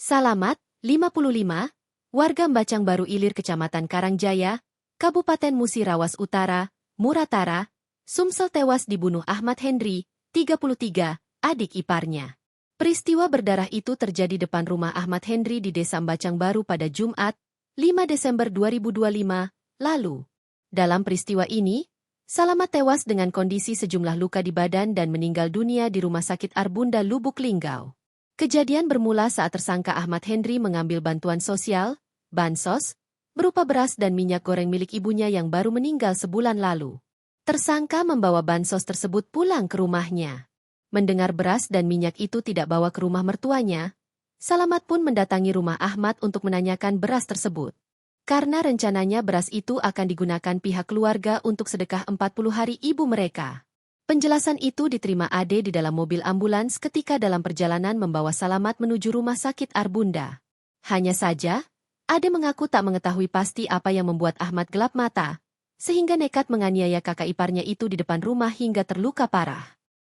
Salamat, 55, warga Mbacang Baru Ilir Kecamatan Karangjaya, Kabupaten Musirawas Utara, Muratara, Sumsel tewas dibunuh Ahmad Hendri, 33, adik iparnya. Peristiwa berdarah itu terjadi depan rumah Ahmad Hendri di Desa Mbacang Baru pada Jumat, 5 Desember 2025, lalu. Dalam peristiwa ini, Salamat tewas dengan kondisi sejumlah luka di badan dan meninggal dunia di Rumah Sakit Arbunda Lubuk Linggau. Kejadian bermula saat tersangka Ahmad Hendri mengambil bantuan sosial, bansos, berupa beras dan minyak goreng milik ibunya yang baru meninggal sebulan lalu. Tersangka membawa bansos tersebut pulang ke rumahnya. Mendengar beras dan minyak itu tidak bawa ke rumah mertuanya, Salamat pun mendatangi rumah Ahmad untuk menanyakan beras tersebut. Karena rencananya beras itu akan digunakan pihak keluarga untuk sedekah 40 hari ibu mereka. Penjelasan itu diterima Ade di dalam mobil ambulans ketika dalam perjalanan membawa Salamat menuju rumah sakit Arbunda. Hanya saja, Ade mengaku tak mengetahui pasti apa yang membuat Ahmad gelap mata, sehingga nekat menganiaya kakak iparnya itu di depan rumah hingga terluka parah.